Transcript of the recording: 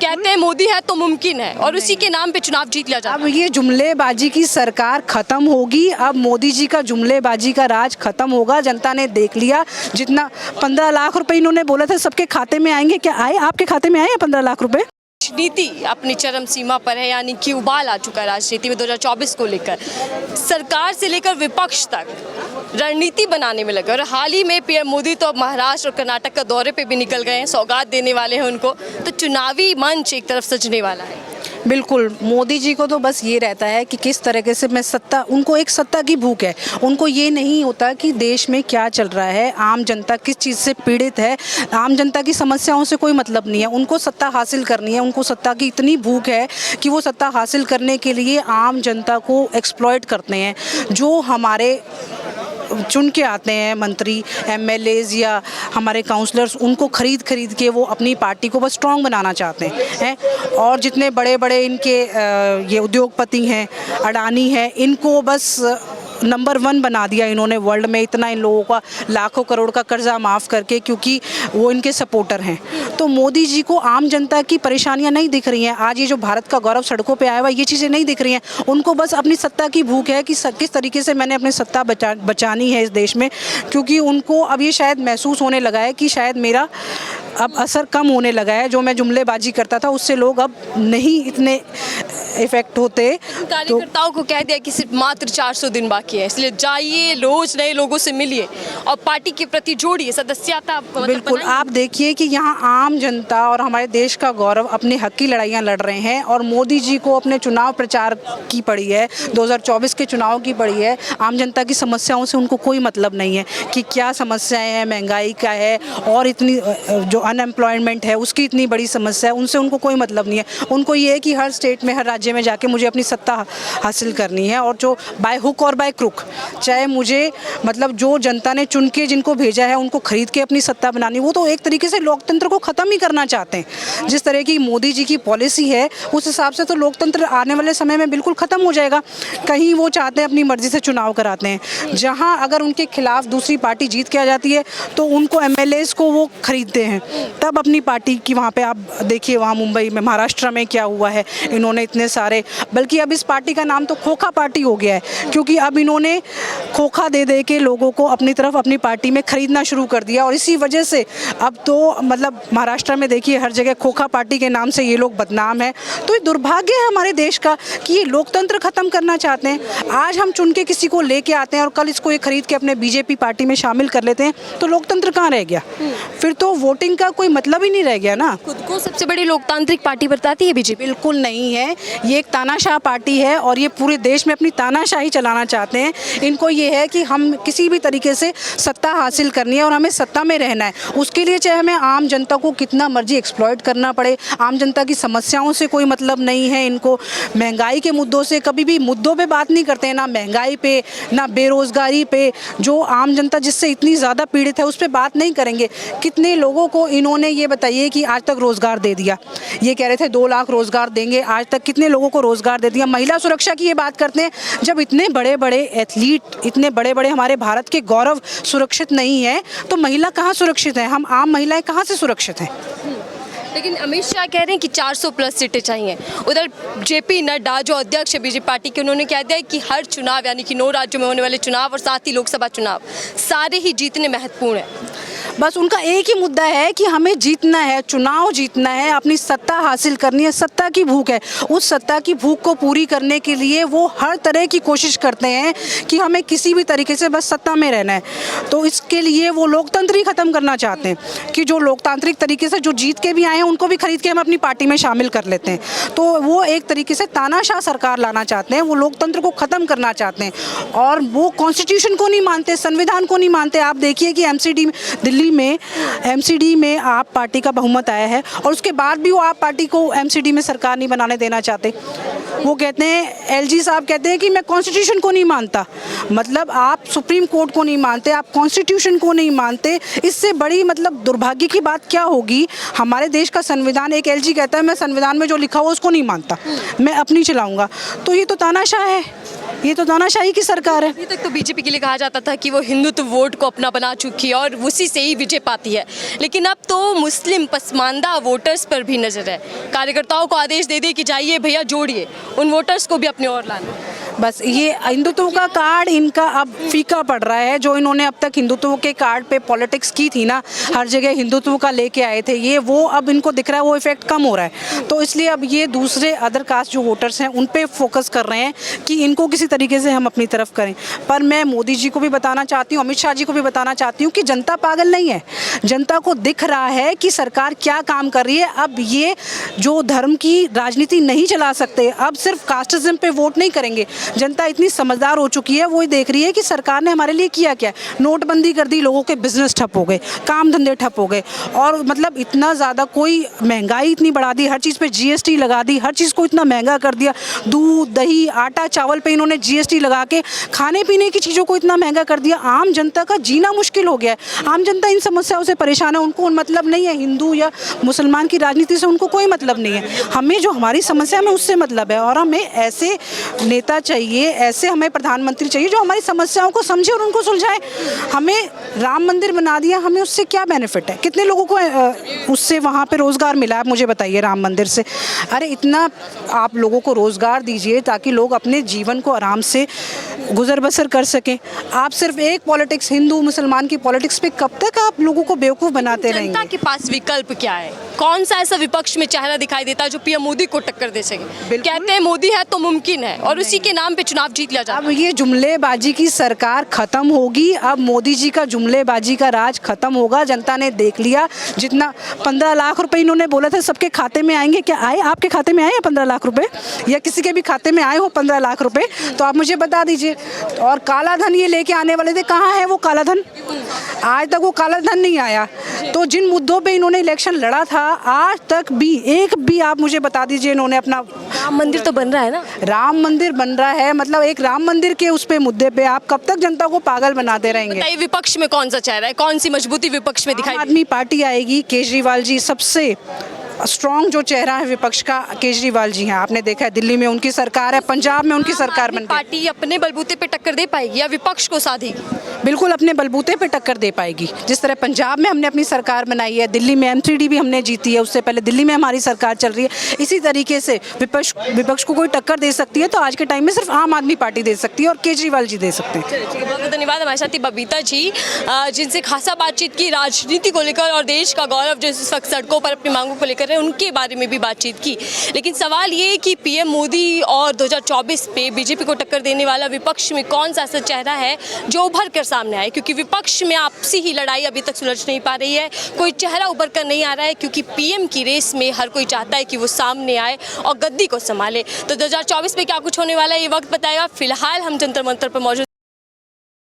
कहते हैं मोदी है तो मुमकिन है और उसी के नाम पे चुनाव जीत लिया जाता है। अब ये जुमलेबाजी की सरकार खत्म होगी, अब मोदी जी का जुमलेबाजी का राज खत्म होगा। जनता ने देख लिया, जितना 15 लाख रुपए इन्होंने बोला था सबके खाते में आएंगे, क्या आए? आपके खाते में आए हैं 15 लाख रुपए? राजनीति अपनी चरम सीमा पर है, यानी कि उबाल आ चुका है राजनीति में 2024 को लेकर। सरकार से लेकर विपक्ष तक रणनीति बनाने में लगे और हाल ही में पीएम मोदी तो अब महाराष्ट्र और कर्नाटक का दौरे पे भी निकल गए हैं, सौगात देने वाले हैं उनको, तो चुनावी मंच एक तरफ सजने वाला है। बिल्कुल, मोदी जी को तो बस ये रहता है कि किस तरीके से मैं सत्ता, उनको एक सत्ता की भूख है। उनको ये नहीं होता कि देश में क्या चल रहा है, आम जनता किस चीज़ से पीड़ित है, आम जनता की समस्याओं से कोई मतलब नहीं है। उनको सत्ता हासिल करनी है, उनको सत्ता की इतनी भूख है कि वो सत्ता हासिल करने के लिए आम जनता को एक्सप्लॉइट करते हैं। जो हमारे चुन के आते हैं मंत्री, एमएलएज या हमारे काउंसलर्स, उनको खरीद के वो अपनी पार्टी को बस स्ट्रॉन्ग बनाना चाहते हैं। और जितने बड़े बड़े इनके ये उद्योगपति हैं, अडानी है, इनको बस नंबर 1 बना दिया इन्होंने वर्ल्ड में, इतना इन लोगों का लाखों करोड़ का कर्जा माफ़ करके, क्योंकि वो इनके सपोर्टर हैं। तो मोदी जी को आम जनता की परेशानियां नहीं दिख रही हैं। आज ये जो भारत का गौरव सड़कों पे आया हुआ, ये चीज़ें नहीं दिख रही हैं। उनको बस अपनी सत्ता की भूख है कि किस तरीके से मैंने अपनी सत्ता बचानी है इस देश में, क्योंकि उनको अब ये शायद महसूस होने लगा है कि शायद मेरा अब असर कम होने लगा है। जो मैं जुमलेबाजी करता था उससे लोग अब नहीं इतने इफेक्ट होते। कार्यकर्ताओं को कह दिया कि सिर्फ मात्र 400 दिन बाकी है, इसलिए जाइए, रोज नए लोगों से मिलिए और पार्टी के प्रति जोड़िए सदस्यता। बिल्कुल, आप देखिए कि यहाँ आम जनता और हमारे देश का गौरव अपने हक की लड़ाइयाँ लड़ रहे हैं और मोदी जी को अपने चुनाव प्रचार की पड़ी है, 2024 के चुनाव की पड़ी है। आम जनता की समस्याओं से उनको कोई मतलब नहीं है कि क्या समस्याएं हैं, महंगाई का है और इतनी जो अनएम्प्लॉयमेंट है उसकी इतनी बड़ी समस्या है, उनसे उनको कोई मतलब नहीं है। उनको ये है कि हर स्टेट में, हर राज्य में जाके मुझे अपनी सत्ता हासिल करनी है और जो बाय हुक और बाय क्रुक, चाहे मुझे मतलब जो जनता ने चुन के जिनको भेजा है उनको खरीद के अपनी सत्ता बनानी। वो तो एक तरीके से लोकतंत्र को ख़त्म ही करना चाहते हैं। जिस तरह की मोदी जी की पॉलिसी है उस हिसाब से तो लोकतंत्र आने वाले समय में बिल्कुल ख़त्म हो जाएगा। कहीं वो चाहते हैं अपनी मर्जी से चुनाव कराते हैं, जहाँ अगर उनके खिलाफ दूसरी पार्टी जीत के आ जाती है तो उनको एमएलएज को वो खरीदते हैं, तब अपनी पार्टी की। वहाँ पे आप देखिए, वहाँ मुंबई में, महाराष्ट्र में क्या हुआ है, इन्होंने इतने सारे, बल्कि अब इस पार्टी का नाम तो खोखा पार्टी हो गया है, क्योंकि अब इन्होंने खोखा दे के लोगों को अपनी तरफ अपनी पार्टी में खरीदना शुरू कर दिया। और इसी वजह से अब तो मतलब महाराष्ट्र में देखिए हर जगह खोखा पार्टी के नाम से ये लोग बदनाम है। तो ये दुर्भाग्य है हमारे देश का कि ये लोकतंत्र ख़त्म करना चाहते हैं। आज हम चुन के किसी को लेके आते हैं और कल इसको ये खरीद के अपने बीजेपी पार्टी में शामिल कर लेते हैं, तो लोकतंत्र कहाँ रह गया? फिर तो वोटिंग का कोई मतलब ही नहीं रह गया ना। खुद को सबसे बड़ी लोकतांत्रिक पार्टी बताती है बीजेपी? बिल्कुल नहीं है, ये एक तानाशाह पार्टी है और ये पूरे देश में अपनी तानाशाही चलाना चाहते हैं। इनको ये है कि हम किसी भी तरीके से सत्ता हासिल करनी है और हमें सत्ता में रहना है। उसके लिए चाहे हमें आम जनता को कितना मर्जी एक्सप्लॉइट करना पड़े, आम जनता की समस्याओं से कोई मतलब नहीं है इनको। महंगाई के मुद्दों से कभी भी मुद्दों पे बात नहीं करते हैं, ना महंगाई पे, ना बेरोज़गारी पे। जो आम जनता जिससे इतनी ज़्यादा पीड़ित है उस पर बात नहीं करेंगे। कितने लोगों को इन्होंने ये बताइए कि आज तक रोज़गार दे दिया? ये कह रहे थे 2 लाख रोज़गार देंगे, आज तक कितने लोगों को रोज़गार दे दिया? महिला सुरक्षा की ये बात करते हैं, जब इतने बड़े बड़े एथलीट, इतने बड़े बड़े हमारे भारत के गौरव सुरक्षित नहीं है तो महिला कहाँ सुरक्षित है? हम आम महिलाएं कहाँ से सुरक्षित हैं? लेकिन अमित शाह कह रहे हैं कि 400+ सीटें चाहिए। उधर जेपी नड्डा जो अध्यक्ष है बीजेपी पार्टी के, उन्होंने कह दिया है कि हर चुनाव, यानी कि 9 राज्यों में होने वाले चुनाव और साथ ही लोकसभा चुनाव, सारे ही जीतने महत्वपूर्ण है। बस उनका एक ही मुद्दा है कि हमें जीतना है, चुनाव जीतना है, अपनी सत्ता हासिल करनी है, सत्ता की भूख है। उस सत्ता की भूख को पूरी करने के लिए वो हर तरह की कोशिश करते हैं कि हमें किसी भी तरीके से बस सत्ता में रहना है। तो इसके लिए वो लोकतंत्र ही ख़त्म करना चाहते हैं कि जो लोकतांत्रिक तरीके से जो जीत के भी आए हैं उनको भी खरीद के हम अपनी पार्टी में शामिल कर लेते हैं। तो वो एक तरीके से तानाशाह सरकार लाना चाहते हैं, वो लोकतंत्र को ख़त्म करना चाहते हैं और वो कॉन्स्टिट्यूशन को नहीं मानते, संविधान को नहीं मानते। आप देखिए कि एमसीडी में आप पार्टी का बहुमत आया है और उसके बाद भी वो आप पार्टी को एमसीडी में सरकार नहीं बनाने देना चाहते। वो कहते हैं, एलजी साहब कहते हैं कि मैं कॉन्स्टिट्यूशन को नहीं मानता। मतलब आप सुप्रीम कोर्ट को नहीं मानते, आप कॉन्स्टिट्यूशन को नहीं मानते। इससे बड़ी मतलब दुर्भाग्य की बात क्या होगी? हमारे देश का संविधान, एक एलजी कहता है मैं संविधान में जो लिखा हुआ उसको नहीं मानता, मैं अपनी चलाऊंगा। तो ये तो तानाशाह है। ये तो तानाशाही की सरकार है। अभी तक तो बीजेपी के लिए कहा जाता था कि वो हिंदुत्व वोट को अपना बना चुकी है और उसी से ही विजय पाती है, लेकिन अब तो मुस्लिम पसमानदा वोटर्स पर भी नजर है। कार्यकर्ताओं को आदेश दे दे कि जाइए भैया जोड़िए, उन वोटर्स को भी अपने ओर लाना। बस ये हिंदुत्व का कार्ड इनका अब फीका पड़ रहा है। जो इन्होंने अब तक हिंदुत्व के कार्ड पे पॉलिटिक्स की थी ना, हर जगह हिंदुत्व का लेके आए थे, ये वो अब इनको दिख रहा है वो इफेक्ट कम हो रहा है। तो इसलिए अब ये दूसरे अदर कास्ट जो वोटर्स हैं उन पे फोकस कर रहे हैं कि इनको किसी तरीके से हम अपनी तरफ करें। पर मैं मोदी जी को भी बताना चाहती हूँ, अमित शाह जी को भी बताना चाहती हूँ कि जनता पागल नहीं है। जनता को दिख रहा है कि सरकार क्या काम कर रही है। अब ये जो धर्म की राजनीति नहीं चला सकते, अब सिर्फ कास्टिज्म पे वोट नहीं करेंगे। जनता इतनी समझदार हो चुकी है, वो देख रही है कि सरकार ने हमारे लिए किया क्या। नोटबंदी कर दी, लोगों के बिजनेस ठप हो गए, काम धंधे ठप हो गए, और मतलब इतना ज़्यादा कोई महंगाई इतनी बढ़ा दी, हर चीज़ पे जीएसटी लगा दी, हर चीज़ को इतना महंगा कर दिया। दूध दही आटा चावल पे इन्होंने जीएसटी लगा के खाने पीने की चीज़ों को इतना महंगा कर दिया। आम जनता का जीना मुश्किल हो गया है। आम जनता इन समस्याओं से परेशान है। उनको मतलब नहीं है हिंदू या मुसलमान की राजनीति से, उनको कोई मतलब नहीं है। हमें जो हमारी समस्या में उससे मतलब है, और हमें ऐसे नेता चाहिए, ऐसे हमें प्रधानमंत्री चाहिए जो हमारी समस्याओं को समझे और उनको सुलझाए। हमें राम मंदिर बना दिया, हमें उससे क्या बेनिफिट है? कितने लोगों को उससे वहाँ पे रोज़गार मिला है? आप मुझे बताइए। राम मंदिर से अरे इतना आप लोगों को रोज़गार दीजिए ताकि लोग अपने जीवन को आराम से गुजर बसर कर सकें। आप सिर्फ एक पॉलिटिक्स, हिंदू मुसलमान की पॉलिटिक्स पे कब तक आप लोगों को बेवकूफ़ बनाते रहेंगे? जनता के पास विकल्प क्या है? कौन सा ऐसा विपक्ष में चेहरा दिखाई देता है जो पीएम मोदी को टक्कर दे सके? कहते हैं मोदी है तो मुमकिन है, और उसी के नाम पे चुनाव जीत लिया जाता है। अब ये जुमलेबाजी की सरकार खत्म होगी। अब मोदी जी का जुमलेबाजी का राज खत्म होगा। जनता ने देख लिया। जितना 15 लाख रुपए इन्होंने बोला था सबके खाते में आएंगे, क्या आए? आपके खाते में आए हैं 15 लाख रुपए, या किसी के भी खाते में आए हो 15 लाख रुपए? तो आप मुझे बता दीजिए। और काला धन ये लेके आने वाले थे, कहाँ है वो काला धन? आज तक वो काला धन नहीं आया। तो जिन मुद्दों पे इन्होंने इलेक्शन लड़ा था, आज तक भी एक भी आप मुझे बता दीजिए इन्होंने अपना। राम मंदिर तो बन रहा है ना, राम मंदिर बन रहा है, मतलब एक राम मंदिर के उस पे मुद्दे पे आप कब तक जनता को पागल बनाते रहेंगे? बताइए विपक्ष में कौन सा चेहरा है, कौन सी मजबूती विपक्ष में दिखाई आम आदमी पार्टी आएगी। केजरीवाल जी सबसे स्ट्रॉन्ग जो चेहरा है विपक्ष का, केजरीवाल जी हैं। आपने देखा है दिल्ली में उनकी सरकार है, पंजाब में उनकी सरकार बन गई। पार्टी अपने बलबूते पे टक्कर दे पाएगी या विपक्ष को साधेगी? बिल्कुल अपने बलबूते पे टक्कर दे पाएगी। जिस तरह पंजाब में हमने अपनी सरकार बनाई है, दिल्ली में M3D भी हमने जीती है, उससे पहले दिल्ली में हमारी सरकार चल रही है। इसी तरीके से विपक्ष को कोई टक्कर दे सकती है तो आज के टाइम में सिर्फ आम आदमी पार्टी दे सकती है और केजरीवाल जी दे सकते हैं। बहुत बहुत धन्यवाद। हमारे साथ थी बबीता जी, जिनसे खासा बातचीत की राजनीति को लेकर और देश का गौरव जो इस वक्त सड़कों पर अपनी मांगों को लेकर है उनके बारे में भी बातचीत की। लेकिन सवाल ये कि पीएम मोदी और 2024 पे बीजेपी को टक्कर देने वाला विपक्ष में कौन सा ऐसा चेहरा है जो उभर कर सामने आए, क्योंकि विपक्ष में आपसी ही लड़ाई अभी तक सुलझ नहीं पा रही है। कोई चेहरा उभर कर नहीं आ रहा है, क्योंकि पीएम की रेस में हर कोई चाहता है कि वो सामने आए और गद्दी को संभाले। तो 2024 में क्या कुछ होने वाला है ये वक्त बताएगा। फिलहाल हम जंतर मंतर पर मौजूद